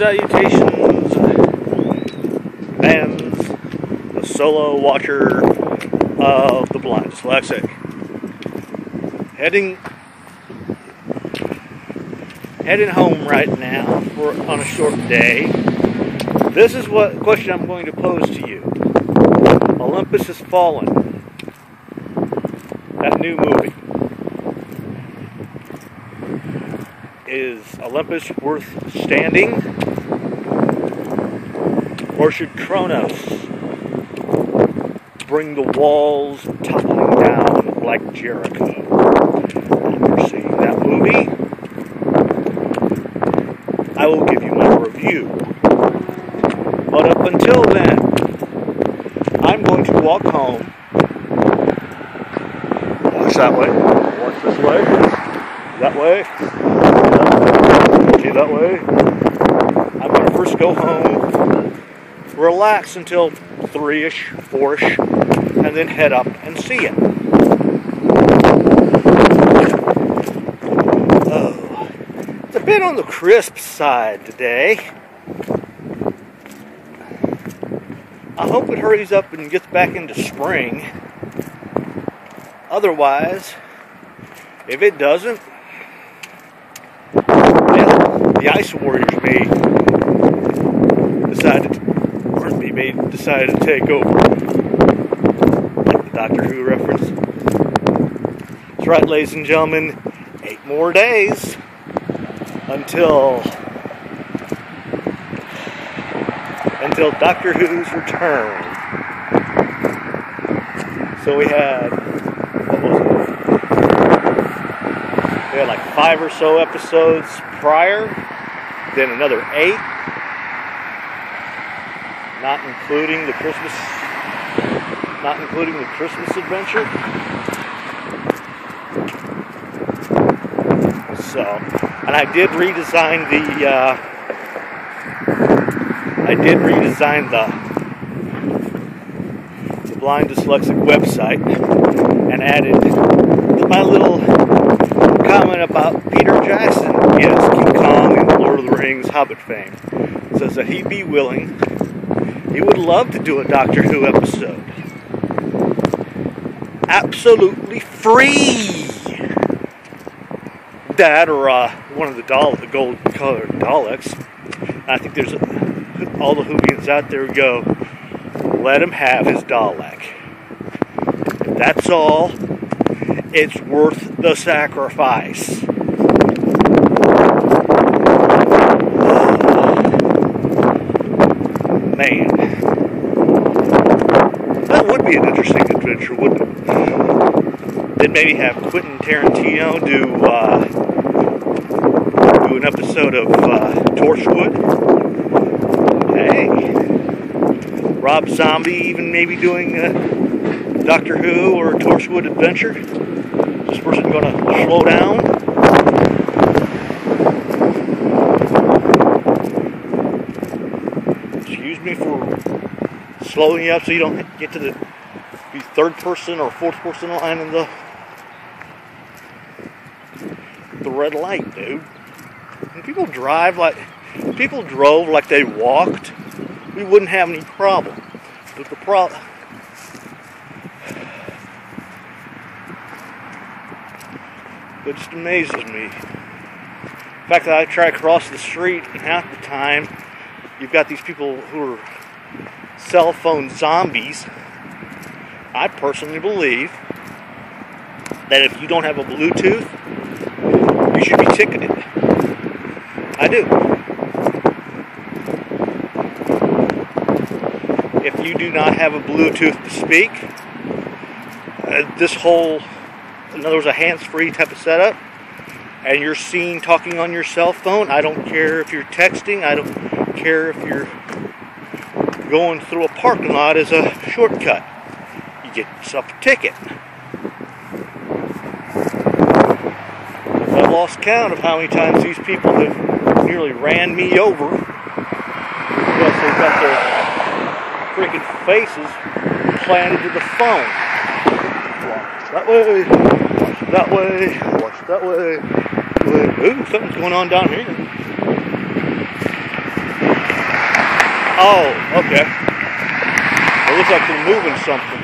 Salutations, fans, the solo watcher of the Blind Dyslexic. Heading home right now on a short day. This is what question I'm going to pose to you. Olympus Has Fallen. That new movie. Is Olympus worth standing? Or should Kronos bring the walls toppling down like Jericho? After seeing that movie, I will give you my review. But up until then, I'm going to walk home. Watch that way. Watch this way. That way. That way. I'm going to first go home, relax until 3-ish, 4-ish, and then head up and see it. Oh, it's a bit on the crisp side today. I hope it hurries up and gets back into spring. Otherwise, if it doesn't, the Ice Warriors may decide to take over. Like the Doctor Who reference. That's right, ladies and gentlemen. 8 more days until Doctor Who's return. So we had, what was it? We had like 5 or so episodes prior. Then another 8, not including the Christmas adventure. So, and I did redesign the Blind Dyslexic website and added my little comment about Peter Jackson. Yes, King Kong and Lord of the Rings Hobbit fame. Says that he'd be willing, he would love to do a Doctor Who episode. Absolutely free! That or one of the gold-colored Daleks. I think there's all the Whovians out there who go, let him have his Dalek. If that's all, it's worth the sacrifice. Man, that would be an interesting adventure, wouldn't it? Then maybe have Quentin Tarantino do an episode of Torchwood. Hey, Rob Zombie even maybe doing Doctor Who or a Torchwood adventure. Is this person going to slow down? Excuse me for slowing you up so you don't get to the third person or fourth person line in the red light, dude. When people drove like they walked, we wouldn't have any problem. But the problem, it just amazes me. The fact that I try to cross the street, and half the time you've got these people who are cell phone zombies. I personally believe that if you don't have a Bluetooth, you should be ticketed. I do. If you do not have a Bluetooth to speak, this whole, in other words, a hands-free type of setup, and you're seen talking on your cell phone, I don't care if you're texting, I don't care if you're going through a parking lot as a shortcut. You get yourself a ticket. I've lost count of how many times these people have nearly ran me over because they've got their freaking faces planted to the phone. Watch that way, watch that way, watch that way. Ooh, something's going on down here. Oh, okay. It looks like they're moving something.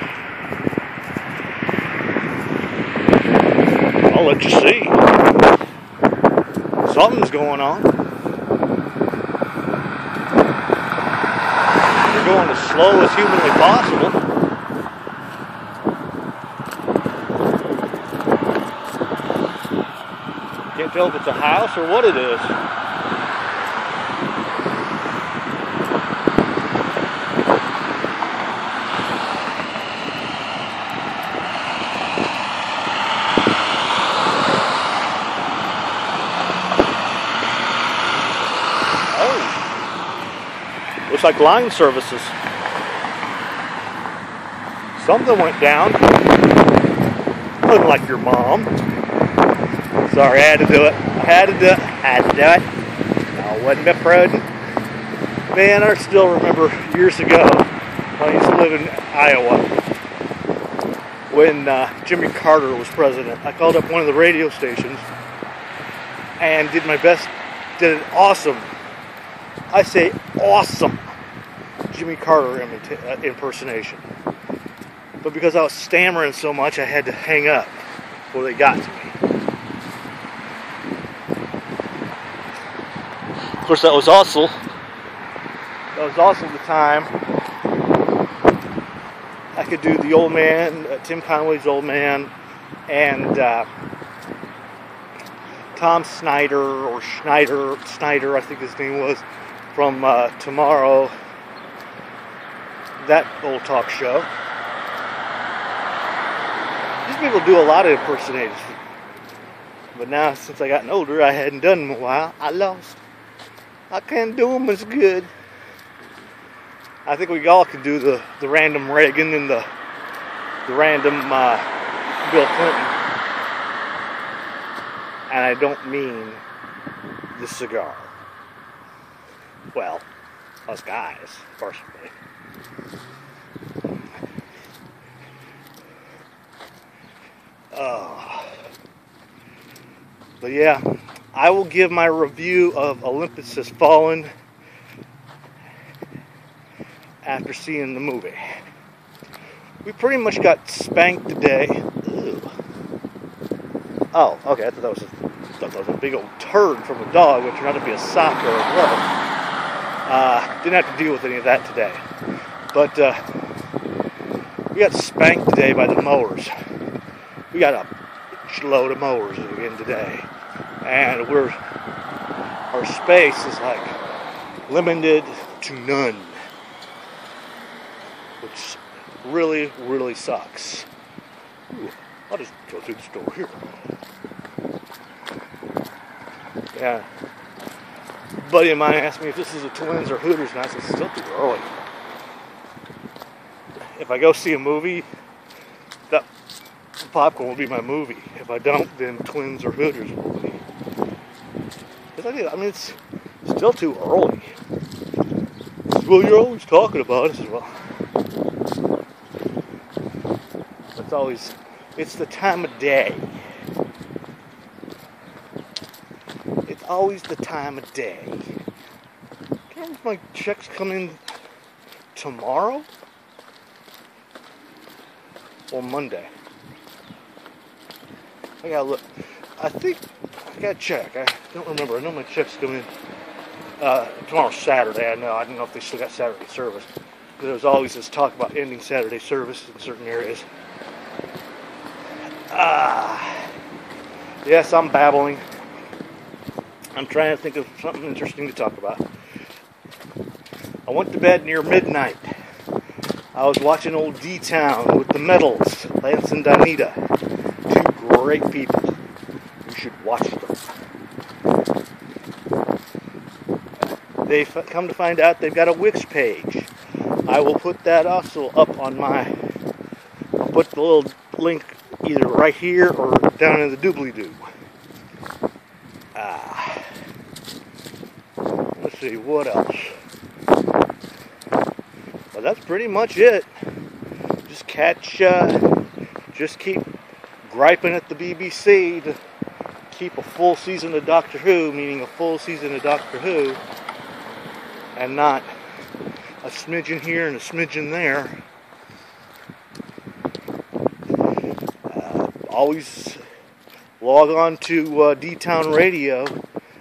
I'll let you see. Something's going on. They're going as slow as humanly possible. Can't tell if it's a house or what it is. Looks like line services. Something went down. Looked like your mom. Sorry, I had to do it. I had to do it. I wasn't prudent. Man, I still remember years ago when I used to live in Iowa when Jimmy Carter was president. I called up one of the radio stations and did my best, did an awesome, I say awesome, Jimmy Carter impersonation. But because I was stammering so much, I had to hang up before they got to me. Of course, that was also the time I could do the old man, Tim Conway's old man, and Tom Snyder, or Snyder, I think his name was, from Tomorrow, that old talk show. These people do a lot of impersonators. But now, since I gotten older, I hadn't done them in a while. I lost. I can't do them as good. I think we all can do the random Reagan and the random Bill Clinton. And I don't mean the cigar. Well, us guys, personally. But yeah, I will give my review of Olympus Has Fallen after seeing the movie. We pretty much got spanked today. Ew. Oh, okay, I thought that was a big old turd from a dog, which turned out to be a sock or a glove. Didn't have to deal with any of that today. But we got spanked today by the mowers. We got a load of mowers again today. And our space is like limited to none. Which really, really sucks. Ooh, I'll just go through the store here. Yeah. A buddy of mine asked me if this is a Twins or Hooters, and I said, it's still too early. If I go see a movie, that popcorn will be my movie. If I don't, then Twins or Hooters will be. I mean, it's still too early. Well, you're always talking about it. I said, well, it's the time of day. It's always the time of day. Can't remember if my checks come in tomorrow or Monday. I gotta look. I think I gotta check. I don't remember. I know my checks come in tomorrow's Saturday. I don't know if they still got Saturday service. There was always this talk about ending Saturday service in certain areas. Yes, I'm babbling. I'm trying to think of something interesting to talk about. I went to bed near midnight. I was watching old D-Town with the Metals, Lance and Donita. Two great people. You should watch them. They've come to find out they've got a Wix page. I will put that also up on I'll put the little link either right here or down in the doobly-doo. Let's see, what else? Well, that's pretty much it. Just keep griping at the BBC to keep a full season of Doctor Who, meaning a full season of Doctor Who, and not a smidgen here and a smidgen there. Always log on to D-Town Radio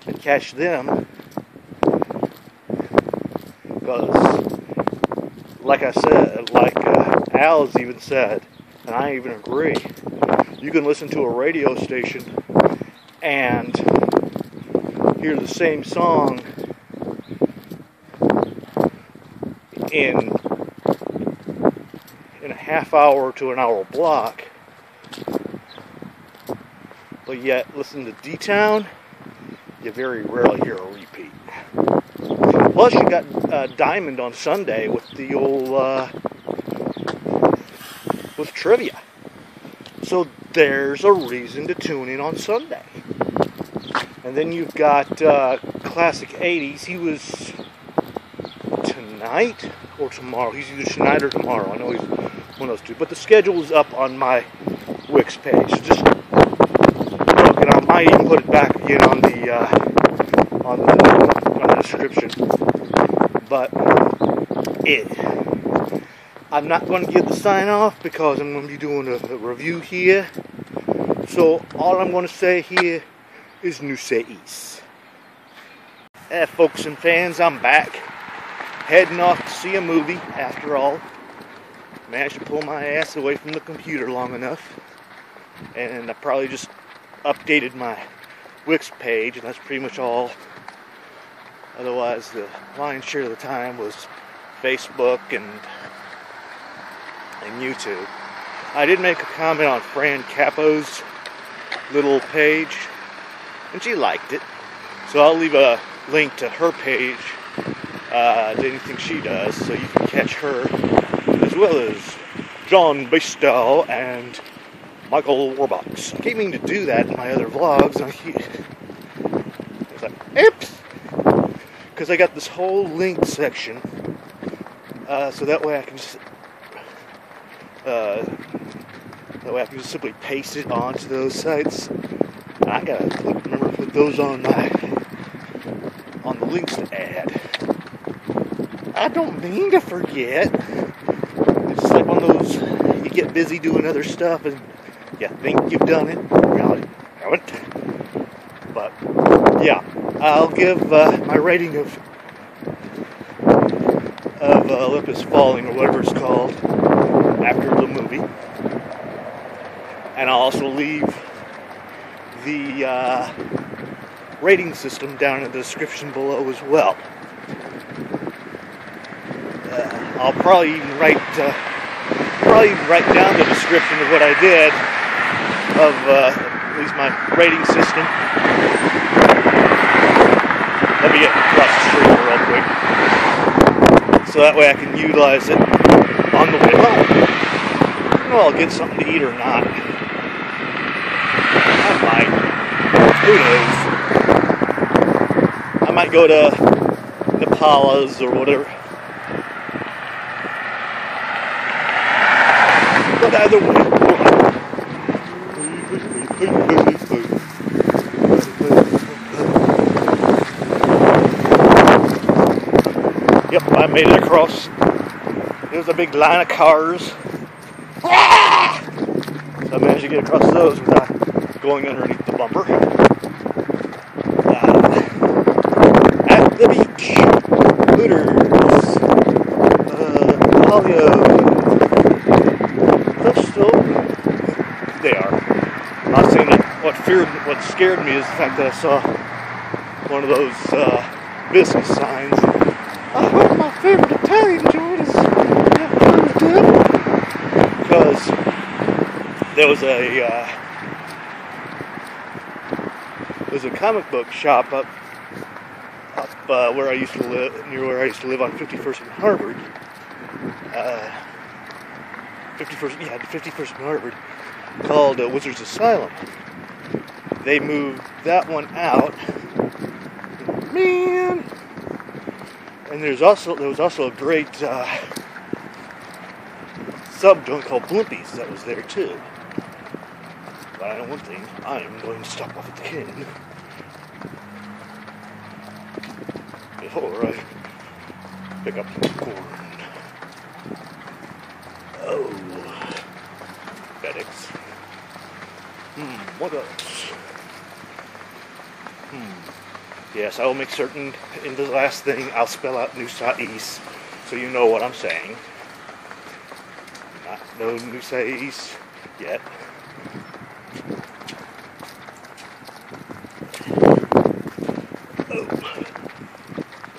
and catch them. Because, like I said, like Al's even said, and I even agree, you can listen to a radio station and hear the same song in a half hour to an hour block, but yet listen to D-Town, you very rarely hear a repeat. Plus you got Diamond on Sunday with the old with trivia, so there's a reason to tune in on Sunday. And then you've got Classic 80s. He was tonight or tomorrow. He's either tonight or tomorrow. I know he's one of those two. But the schedule is up on my Wix page. So just look, and I might even put it back again on the description. But I'm not going to give the sign off because I'm going to be doing a review here. So all I'm going to say here is nous sais. Folks and fans, I'm back. Heading off to see a movie, after all. Managed to pull my ass away from the computer long enough. And I probably just updated my Wix page, and that's pretty much all. Otherwise, the lion's share of the time was Facebook and YouTube. I did make a comment on Fran Capo's little page, and she liked it. So I'll leave a link to her page, to anything she does, so you can catch her, as well as John Bastow and Michael Warbox. I keep meaning to do that in my other vlogs, and I was like, oops! Because I got this whole link section, so that way I can just simply paste it onto those sites. And I gotta remember to put those on the links to add. I don't mean to forget. It's like one of those, you get busy doing other stuff and you think you've done it. Well, you haven't. But yeah, I'll give my rating of Olympus Falling, or whatever it's called, after the movie. And I'll also leave the rating system down in the description below as well. I'll probably even write down the description of what I did, of at least my rating system. Let me get across the street real quick, so that way I can utilize it on the way home. I don't know, I'll get something to eat or not. I might. Who knows? I might go to Nepala's or whatever. But either way. Yep, I made it across. There's a big line of cars. So I managed to get across those without going underneath the bumper. At the beach, Hooters, Polio, Crystal, they are. I'm not saying that what scared me is the fact that I saw one of those business signs. I hope my favorite Italian joint is good. Because there was a comic book shop up where I used to live, near where I used to live on 51st and Harvard. 51st and Harvard, called Wizards Asylum. They moved that one out. Man! And there was also a great sub-joint called Blimpies that was there too. But I know one thing, I am going to stop off at the King before I Pick up some corn. Oh, FedEx. What else? Yes, I will make certain in the last thing I'll spell out Noosa East, so you know what I'm saying. Not no Noosa East yet.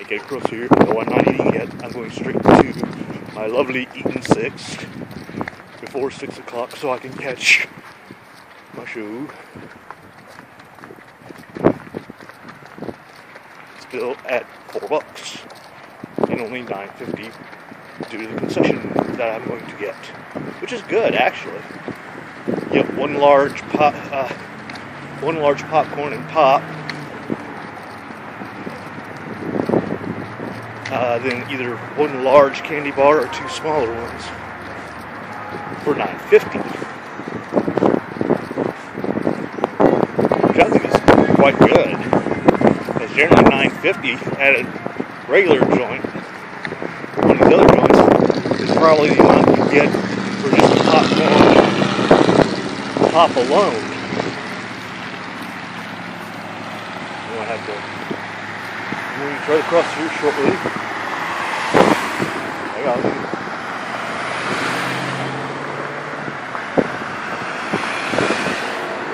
Get across here. No, I'm not eating yet. I'm going straight to my lovely Eaton 6 before 6 o'clock so I can catch my shoe. Still at $4 and only $9.50 due to the concession that I'm going to get, which is good actually. You get one large popcorn and pop. Then either one large candy bar or two smaller ones for $9.50, which I think is quite good. Because generally $9.50 at a regular joint, one of these other joints, is probably the amount you get for just a popcorn pop alone. I'm going to have to try to cross here shortly. I got it.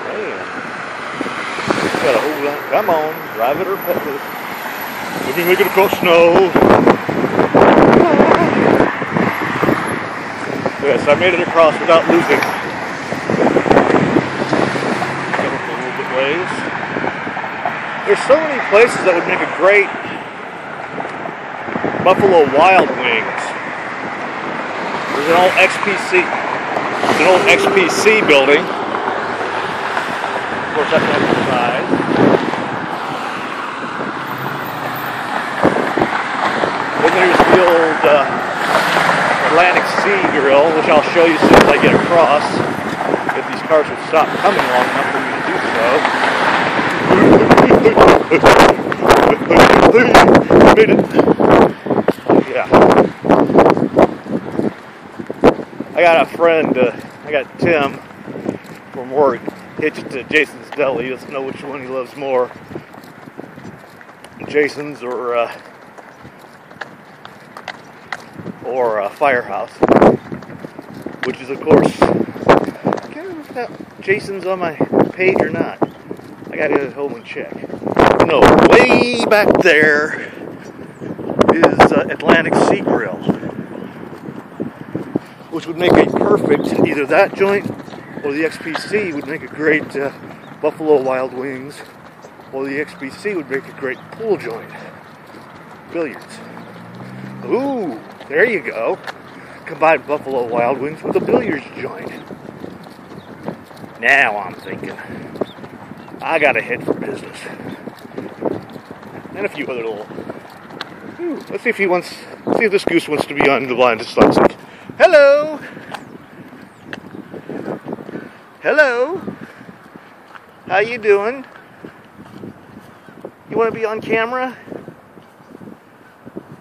Man. Gotta hold on. Come on. Drive it or pet it. Let me make it across snow. Yes, I made it across without losing. A little bit ways. There's so many places that would make a great Buffalo Wild Wings. There's an old XPC. It's an old XPC building. Of course, that's outside. Then there's the old Atlantic Sea Grill, which I'll show you as soon as I get across. If these cars would stop coming long enough for me to do so. Made it. Yeah. I got a friend, I got Tim from work, hitched to Jason's Deli. He doesn't know which one he loves more, Jason's or Firehouse, which is of course, I can't remember if Jason's on my page or not. I gotta go home and check. No, way back there is Atlantic Sea Grill, which would make a perfect, either that joint or the XPC would make a great Buffalo Wild Wings, or the XPC would make a great pool joint. Billiards. Ooh, there you go. Combine Buffalo Wild Wings with a billiards joint. Now I'm thinking. I gotta head for business. And a few other little... let's see if he wants... see if this goose wants to be on the line just like... Hello! Hello! How you doing? You want to be on camera?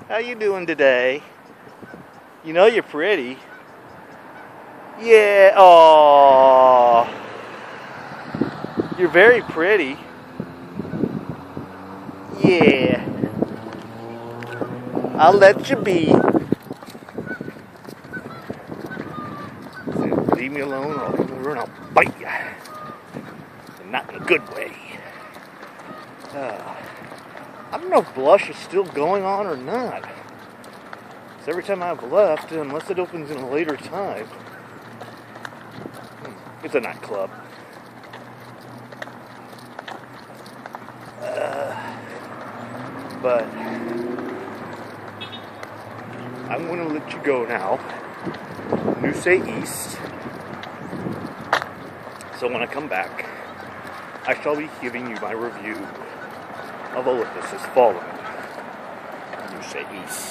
How you doing today? You know you're pretty. Yeah, aww. You're very pretty. Yeah. I'll let you be. Leave me alone or I'll come over and I'll bite you. And not in a good way. I don't know if blush is still going on or not. So every time I've left, unless it opens in a later time, it's a nightclub. But I'm going to let you go now. Noosa East. So when I come back, I shall be giving you my review of Olympus Has Fallen. Noosa East.